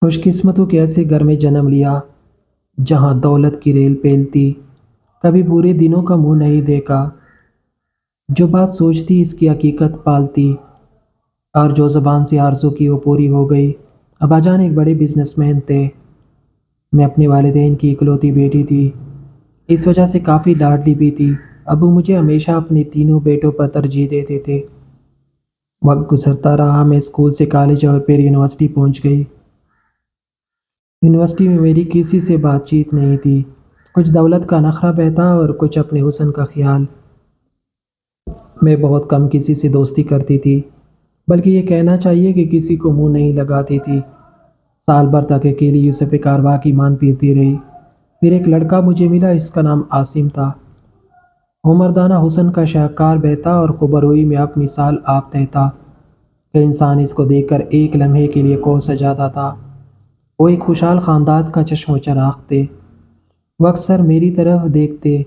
خوش قسمتوں کے ایسے گھر میں جنم لیا جہاں دولت کی ریل پھیلتی، کبھی برے دنوں کا منہ نہیں دیکھا، جو بات سوچتی اس کی حقیقت پالتی، اور جو زبان سے آرزو کی وہ پوری ہو گئی۔ ابا جان ایک بڑے بزنس مین تھے۔ میں اپنے والدین کی اکلوتی بیٹی تھی، اس وجہ سے کافی لاڈلی بھی تھی۔ ابو مجھے ہمیشہ اپنے تینوں بیٹوں پر ترجیح دیتے تھے۔ وقت گزرتا رہا، میں اسکول سے کالج اور پھر یونیورسٹی پہنچ گئی۔ یونیورسٹی میں میری کسی سے بات چیت نہیں تھی، کچھ دولت کا نخرہ بہتا اور کچھ اپنے حسن کا خیال۔ میں بہت کم کسی سے دوستی کرتی تھی، بلکہ یہ کہنا چاہیے کہ کسی کو منہ نہیں لگاتی تھی۔ سال بھر تک اکیلی یوسف کاروا کی مان پیتی رہی۔ پھر ایک لڑکا مجھے ملا، اس کا نام عاصم تھا۔ وہ مردانہ حسن کا شاہکار بہتا اور خوبروئی میں اب مثال آپ دیتا کہ انسان اس کو دیکھ کر ایک لمحے کے لیے کوہ سجاتا تھا۔ وہ ایک خوشحال خاندان کا چشم و چراغ تھے۔ وہ اکثر میری طرف دیکھتے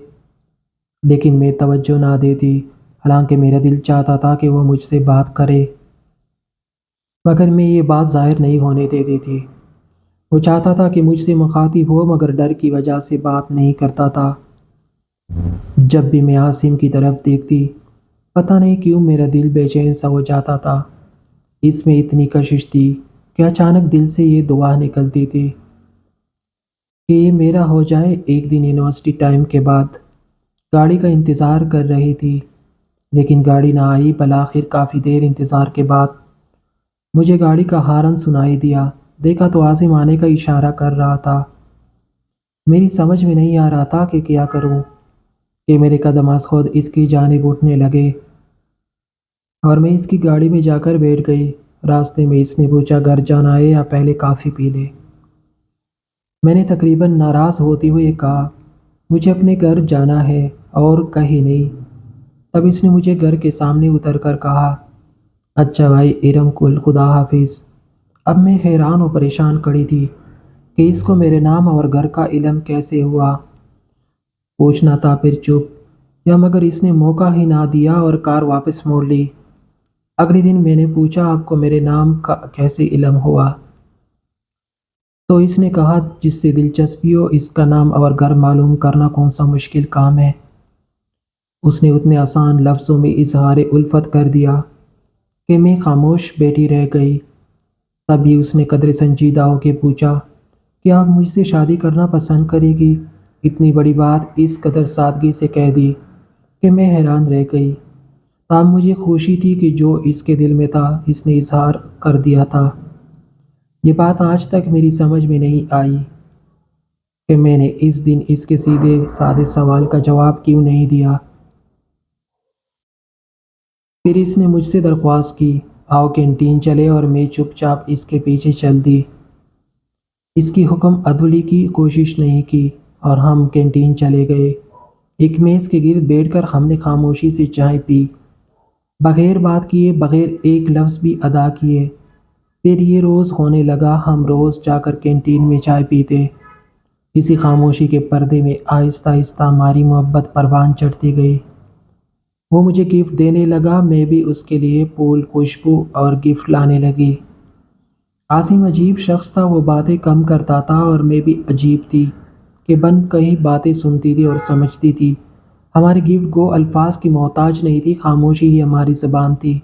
لیکن میں توجہ نہ دیتی، حالانکہ میرا دل چاہتا تھا کہ وہ مجھ سے بات کرے، مگر میں یہ بات ظاہر نہیں ہونے دیتی تھی۔ وہ چاہتا تھا کہ مجھ سے مخاطب ہو، مگر ڈر کی وجہ سے بات نہیں کرتا تھا۔ جب بھی میں عاصم کی طرف دیکھتی، پتہ نہیں کیوں میرا دل بے چین سا ہو جاتا تھا۔ اس میں اتنی کشش تھی کہ اچانک دل سے یہ دعا نکلتی تھی کہ یہ میرا ہو جائے۔ ایک دن یونیورسٹی ٹائم کے بعد گاڑی کا انتظار کر رہی تھی، لیکن گاڑی نہ آئی۔ بالآخر کافی دیر انتظار کے بعد مجھے گاڑی کا ہارن سنائی دیا۔ دیکھا تو عاصم آنے کا اشارہ کر رہا تھا۔ میری سمجھ میں نہیں آ رہا تھا کہ کیا کروں، کہ میرے قدم از خود اس کی جانب اٹھنے لگے اور میں اس کی گاڑی میں جا کر بیٹھ گئی۔ راستے میں اس نے پوچھا، گھر جانا ہے یا پہلے کافی پی لے؟ میں نے تقریباً ناراض ہوتے ہوئے کہا، مجھے اپنے گھر جانا ہے اور کہیں نہیں۔ تب اس نے مجھے گھر کے سامنے اتر کر کہا، اچھا بھائی، ارم کل، خدا حافظ۔ اب میں حیران و پریشان کھڑی تھی کہ اس کو میرے نام اور گھر کا علم کیسے ہوا۔ پوچھنا تھا پھر چپ، یا مگر اس نے موقع ہی نہ دیا اور کار واپس موڑ لی۔ اگلے دن میں نے پوچھا، آپ کو میرے نام کا کیسے علم ہوا؟ تو اس نے کہا، جس سے دلچسپی ہو اس کا نام اور گھر معلوم کرنا کون سا مشکل کام ہے۔ اس نے اتنے آسان لفظوں میں اظہار الفت کر دیا کہ میں خاموش بیٹھی رہ گئی۔ تبھی اس نے قدر سنجیدہ ہو کے پوچھا، کیا آپ مجھ سے شادی کرنا پسند کرے گی؟ اتنی بڑی بات اس قدر سادگی سے کہہ دی کہ میں حیران رہ گئی۔ تب مجھے خوشی تھی کہ جو اس کے دل میں تھا اس نے اظہار کر دیا تھا۔ یہ بات آج تک میری سمجھ میں نہیں آئی کہ میں نے اس دن اس کے سیدھے سادے سوال کا جواب کیوں نہیں دیا۔ پھر اس نے مجھ سے درخواست کی، آؤ کینٹین چلے، اور میں چپ چاپ اس کے پیچھے چل دی۔ اس کی حکم عدولی کی کوشش نہیں کی اور ہم کینٹین چلے گئے۔ ایک میز کے گرد بیٹھ کر ہم نے خاموشی سے چائے پی، بغیر بات کیے، بغیر ایک لفظ بھی ادا کیے۔ پھر یہ روز ہونے لگا، ہم روز جا کر کینٹین میں چائے پیتے۔ اسی خاموشی کے پردے میں آہستہ آہستہ ہماری محبت پروان چڑھتی گئی۔ وہ مجھے گفٹ دینے لگا، میں بھی اس کے لیے پھول، خوشبو اور گفٹ لانے لگی۔ عاصم عجیب شخص تھا، وہ باتیں کم کرتا تھا اور میں بھی عجیب تھی کہ بن کئی باتیں سنتی تھی اور سمجھتی تھی۔ ہماری گفٹ گو الفاظ کی محتاج نہیں تھی، خاموشی ہی ہماری زبان تھی۔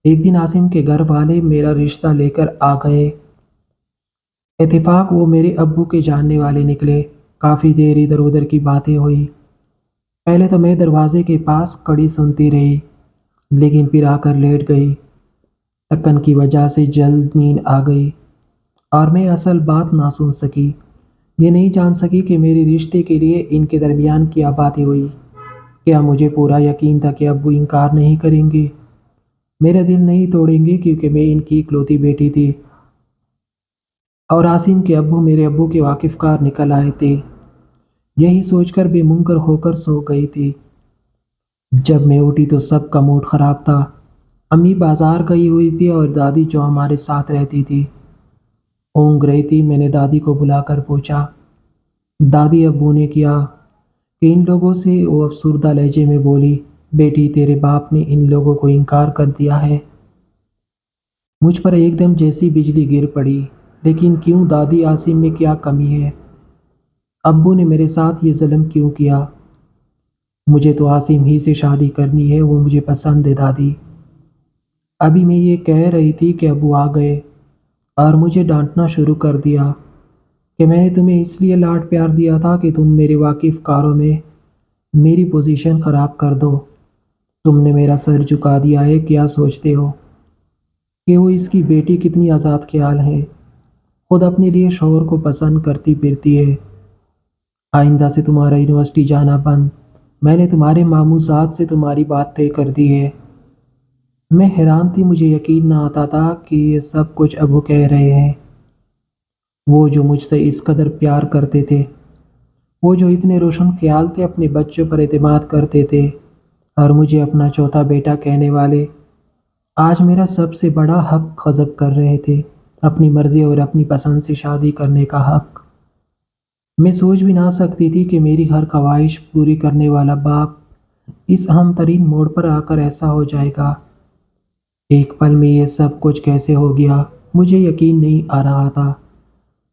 ایک دن عاصم کے گھر والے میرا رشتہ لے کر آ گئے۔ اتفاق وہ میرے ابو کے جاننے والے نکلے۔ کافی دیر ادھر ادھر کی باتیں ہوئی۔ پہلے تو میں دروازے کے پاس کڑی سنتی رہی، لیکن پھر آ کر لیٹ گئی۔ تھکن کی وجہ سے جلد نیند آ گئی اور میں اصل بات نہ سن سکی۔ یہ نہیں جان سکی کہ میرے رشتے کے لیے ان کے درمیان کیا باتیں ہوئی۔ کیا مجھے پورا یقین تھا کہ ابو انکار نہیں کریں گے، میرا دل نہیں توڑیں گے، کیونکہ میں ان کی اکلوتی بیٹی تھی اور عاصم کے ابو میرے ابو کے واقف کار نکل آئے تھے۔ یہی سوچ کر بے منکر ہو کر سو گئی تھی۔ جب میں اٹھی تو سب کا موڈ خراب تھا۔ امی بازار گئی ہوئی تھی اور دادی جو ہمارے ساتھ رہتی تھی اونگ رہی تھی۔ میں نے دادی کو بلا کر پوچھا، دادی ابو نے کیا؟ کہ ان لوگوں سے؟ وہ افسردہ لہجے میں بولی، بیٹی تیرے باپ نے ان لوگوں کو انکار کر دیا ہے۔ مجھ پر ایک دم جیسی بجلی گر پڑی۔ لیکن کیوں دادی، عاصم میں کیا کمی ہے؟ ابو نے میرے ساتھ یہ ظلم کیوں کیا؟ مجھے تو عاصم ہی سے شادی کرنی ہے، وہ مجھے پسند ہے دادی۔ ابھی میں یہ کہہ رہی تھی کہ ابو آ گئے اور مجھے ڈانٹنا شروع کر دیا کہ میں نے تمہیں اس لیے لاڈ پیار دیا تھا کہ تم میرے واقف کاروں میں میری پوزیشن خراب کر دو۔ تم نے میرا سر جھکا دیا ہے، کیا سوچتے ہو کہ وہ اس کی بیٹی کتنی آزاد خیال ہے، خود اپنے لیے شوہر کو پسند کرتی پھرتی ہے۔ آئندہ سے تمہارا یونیورسٹی جانا بند، میں نے تمہارے ماموزات سے تمہاری بات طے کر دی ہے۔ میں حیران تھی، مجھے یقین نہ آتا تھا کہ یہ سب کچھ ابو کہہ رہے ہیں، وہ جو مجھ سے اس قدر پیار کرتے تھے، وہ جو اتنے روشن خیال تھے، اپنے بچوں پر اعتماد کرتے تھے اور مجھے اپنا چوتھا بیٹا کہنے والے، آج میرا سب سے بڑا حق غصب کر رہے تھے، اپنی مرضی اور اپنی پسند سے شادی کرنے کا حق۔ میں سوچ بھی نہ سکتی تھی کہ میری ہر خواہش پوری کرنے والا باپ اس اہم ترین موڑ پر آ کر ایسا ہو جائے گا۔ ایک پل میں یہ سب کچھ کیسے ہو گیا، مجھے یقین نہیں آ رہا تھا۔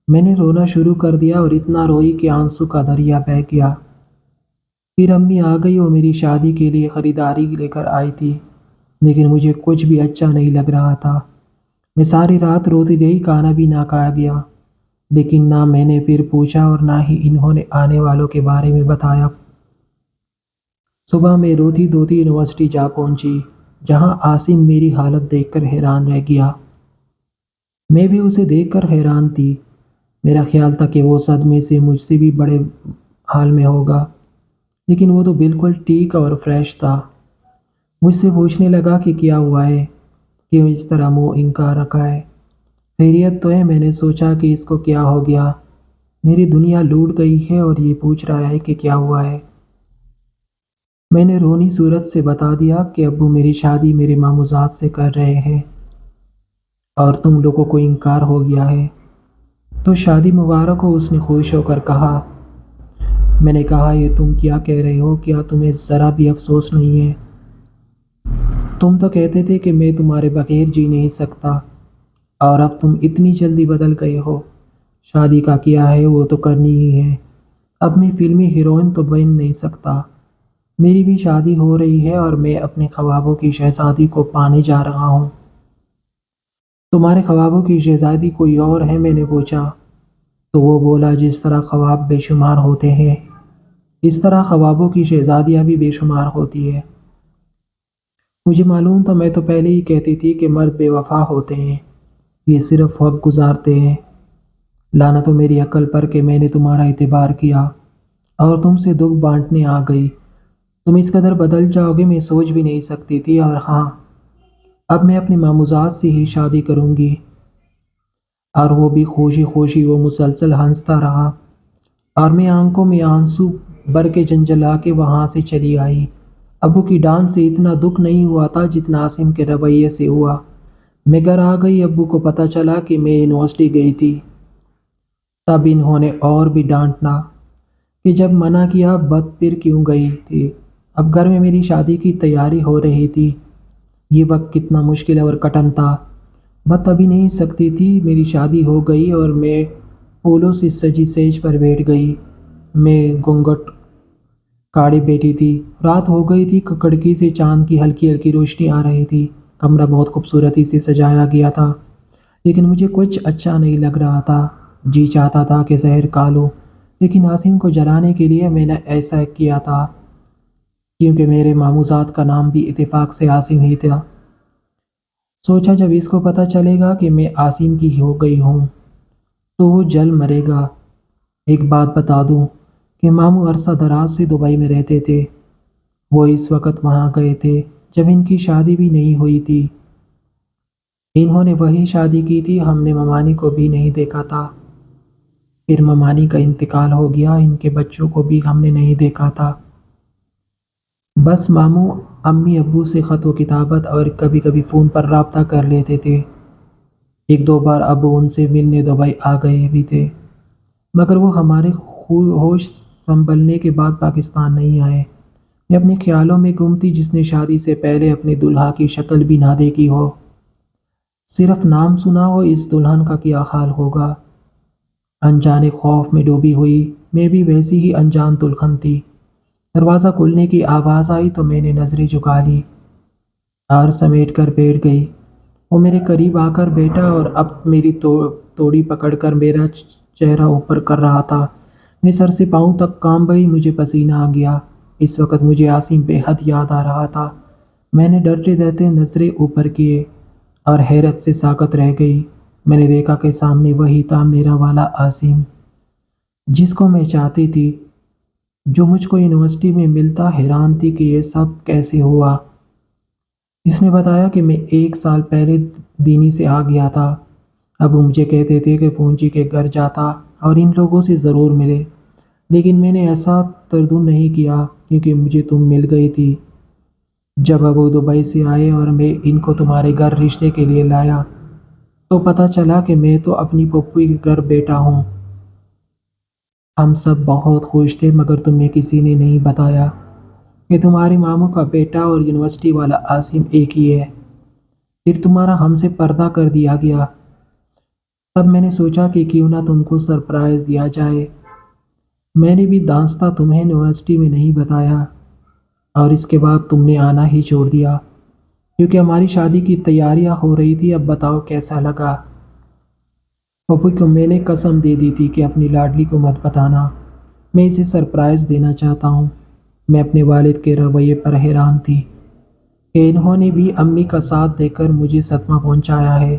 میں نے رونا شروع کر دیا اور اتنا روئی کہ آنسو کا دریا بہہ گیا۔ پھر امی آ گئی، وہ میری شادی کے لیے خریداری لے کر آئی تھی، لیکن مجھے کچھ بھی اچھا نہیں لگ رہا تھا۔ میں ساری رات روتی رہی، کھانا بھی نہ کھایا گیا، لیکن نہ میں نے پھر پوچھا اور نہ ہی انہوں نے آنے والوں کے بارے میں بتایا۔ صبح میں روتی دھوتی یونیورسٹی جا پہنچی، جہاں عاصم میری حالت دیکھ کر حیران رہ گیا۔ میں بھی اسے دیکھ کر حیران تھی۔ میرا خیال تھا کہ وہ صدمے سے مجھ سے بھی بڑے حال میں ہوگا، لیکن وہ تو بالکل ٹھیک اور فریش تھا۔ مجھ سے پوچھنے لگا کہ کیا ہوا ہے، کیوں اس طرح منہ انکار رکھا ہے؟ خیریت تو ہے؟ میں نے سوچا کہ اس کو کیا ہو گیا، میری دنیا لوٹ گئی ہے اور یہ پوچھ رہا ہے کہ کیا ہوا ہے۔ میں نے رونی صورت سے بتا دیا کہ ابو میری شادی میرے ماموزات سے کر رہے ہیں اور تم لوگوں کو انکار ہو گیا ہے، تو شادی مبارک ہو، اس نے خوش ہو کر کہا۔ میں نے کہا، یہ تم کیا کہہ رہے ہو؟ کیا تمہیں ذرا بھی افسوس نہیں ہے؟ تم تو کہتے تھے کہ میں تمہارے بغیر جی نہیں سکتا، اور اب تم اتنی جلدی بدل گئے ہو۔ شادی کا کیا ہے، وہ تو کرنی ہی ہے۔ اب میں فلمی ہیروئن تو بن نہیں سکتا، میری بھی شادی ہو رہی ہے اور میں اپنے خوابوں کی شہزادی کو پانے جا رہا ہوں۔ تمہارے خوابوں کی شہزادی کوئی اور ہے؟ میں نے پوچھا۔ تو وہ بولا، جس طرح خواب بے شمار ہوتے ہیں، اس طرح خوابوں کی شہزادیاں بھی بے شمار ہوتی ہے۔ مجھے معلوم تھا، میں تو پہلے ہی کہتی تھی کہ مرد بے وفا ہوتے ہیں، یہ صرف وقت گزارتے ہیں۔ لعنت ہو میری عقل پر کہ میں نے تمہارا اعتبار کیا اور تم سے دکھ بانٹنے آ گئی۔ تم اس قدر بدل جاؤ گے میں سوچ بھی نہیں سکتی تھی، اور ہاں، اب میں اپنے ماموزات سے ہی شادی کروں گی۔ اور وہ بھی خوشی خوشی، وہ مسلسل ہنستا رہا اور میں آنکھوں میں آنسو بھر کے جنجلا کے وہاں سے چلی آئی۔ ابو کی ڈانٹ سے اتنا دکھ نہیں ہوا تھا جتنا عاصم کے رویے سے ہوا۔ میں گھر آ گئی، ابو کو پتہ چلا کہ میں یونیورسٹی گئی تھی، تب انہوں نے اور بھی ڈانٹنا کہ جب منع کیا بت پھر کیوں گئی تھی۔ اب گھر میں میری شادی کی تیاری ہو رہی تھی۔ یہ وقت کتنا مشکل اور کٹن تھا، بت ابھی نہیں سکتی تھی، میری شادی ہو گئی اور میں پھولوں سے سجی سیج پر بیٹھ گئی۔ میں گھونگھٹ کاڑے بیٹھی تھی، رات ہو گئی تھی، کھڑکی سے چاند کی ہلکی ہلکی روشنی آ رہی تھی۔ کمرہ بہت خوبصورتی سے سجایا گیا تھا، لیکن مجھے کچھ اچھا نہیں لگ رہا تھا۔ جی چاہتا تھا کہ زہر کھا لوں، لیکن عاصم کو جلانے کے لیے میں نے ایسا کیا تھا، کیونکہ میرے ماموزات کا نام بھی اتفاق سے عاصم ہی تھا۔ سوچا جب اس کو پتہ چلے گا کہ میں عاصم کی ہو گئی ہوں تو وہ جل مرے گا۔ ایک بات بتا دوں کہ ماموں عرصہ دراز سے دبئی میں رہتے تھے، وہ اس وقت وہاں گئے تھے جب ان کی شادی بھی نہیں ہوئی تھی۔ انہوں نے وہی شادی کی تھی، ہم نے ممانی کو بھی نہیں دیکھا تھا۔ پھر ممانی کا انتقال ہو گیا، ان کے بچوں کو بھی ہم نے نہیں دیکھا تھا۔ بس ماموں امی ابو سے خط و کتابت اور کبھی کبھی فون پر رابطہ کر لیتے تھے۔ ایک دو بار ابو ان سے ملنے دبئی آ گئے بھی تھے، مگر وہ ہمارے ہوش سنبھلنے کے بعد پاکستان نہیں آئے۔ میں اپنے خیالوں میں گم تھی، جس نے شادی سے پہلے اپنے دلہا کی شکل بھی نہ دیکھی ہو۔ صرف نام سنا ہو اس دلہن کا کیا حال ہوگا۔ انجانے خوف میں ڈوبی ہوئی میں بھی ویسی ہی انجان دلہن تھی۔ دروازہ کھلنے کی آواز آئی تو میں نے نظریں جھکا لی اور سمیٹ کر بیٹھ گئی۔ وہ میرے قریب آ کر بیٹھا اور اب میری توڑی پکڑ کر میرا چہرہ اوپر کر رہا تھا۔ میں سر سے پاؤں تک کانپ گئی، مجھے پسینہ آ گیا۔ اس وقت مجھے عاصم بے حد یاد آ رہا تھا۔ میں نے ڈرتے ڈرتے نظریں اوپر کیے اور حیرت سے ساکت رہ گئی۔ میں نے دیکھا کہ سامنے وہی تھا، میرا والا عاصم، جس کو میں چاہتی تھی، جو مجھ کو یونیورسٹی میں ملتا۔ حیران تھی کہ یہ سب کیسے ہوا۔ اس نے بتایا کہ میں 1 سال پہلے دینی سے آ گیا تھا۔ اب وہ مجھے کہتے تھے کہ پونچی کے گھر جاتا اور ان لوگوں سے ضرور ملے، لیکن میں نے ایسا تردد نہیں کیا کیونکہ مجھے تم مل گئی تھی۔ جب ابو دبئی سے آئے اور میں ان کو تمہارے گھر رشتے کے لیے لایا تو پتہ چلا کہ میں تو اپنی پھوپھی کے گھر بیٹا ہوں۔ ہم سب بہت خوش تھے مگر تمہیں کسی نے نہیں بتایا کہ تمہارے ماموں کا بیٹا اور یونیورسٹی والا عاصم ایک ہی ہے۔ پھر تمہارا ہم سے پردہ کر دیا گیا۔ تب میں نے سوچا کہ کیوں نہ تم کو سرپرائز دیا جائے۔ میں نے بھی دانستہ تمہیں یونیورسٹی میں نہیں بتایا اور اس کے بعد تم نے آنا ہی چھوڑ دیا کیونکہ ہماری شادی کی تیاریاں ہو رہی تھی۔ اب بتاؤ کیسا لگا؟ پھوپھی کو میں نے قسم دے دی تھی کہ اپنی لاڈلی کو مت بتانا، میں اسے سرپرائز دینا چاہتا ہوں۔ میں اپنے والد کے رویے پر حیران تھی کہ انہوں نے بھی امی کا ساتھ دے کر مجھے صدمہ پہنچایا ہے۔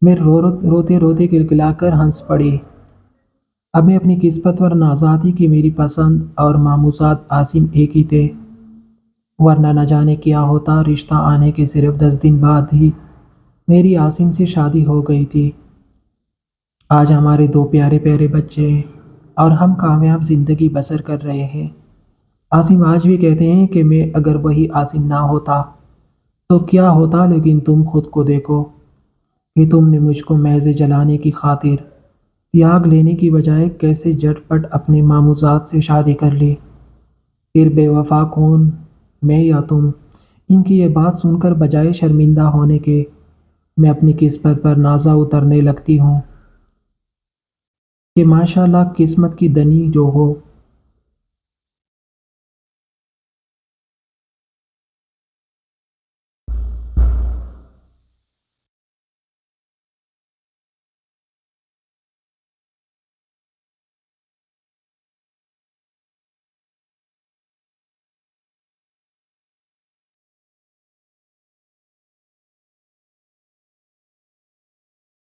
میں روتے روتے کلکلا کر ہنس پڑی۔ اب میں اپنی قسمت پر نازا تھی کہ میری پسند اور ماموزاد عاصم ایک ہی تھے، ورنہ نہ جانے کیا ہوتا۔ رشتہ آنے کے صرف 10 دن بعد ہی میری عاصم سے شادی ہو گئی تھی۔ آج ہمارے 2 پیارے پیارے بچے ہیں اور ہم کامیاب زندگی بسر کر رہے ہیں۔ عاصم آج بھی کہتے ہیں کہ میں اگر وہی عاصم نہ ہوتا تو کیا ہوتا، لیکن تم خود کو دیکھو کہ تم نے مجھ کو محض جلانے کی خاطر تیاگ لینے کی بجائے کیسے جھٹ پٹ اپنے ماموزاد سے شادی کر لی۔ پھر بے وفا کون، میں یا تم؟ ان کی یہ بات سن کر بجائے شرمندہ ہونے کے میں اپنی قسمت پر نازا اترنے لگتی ہوں کہ ماشاء اللہ قسمت کی دنی جو ہو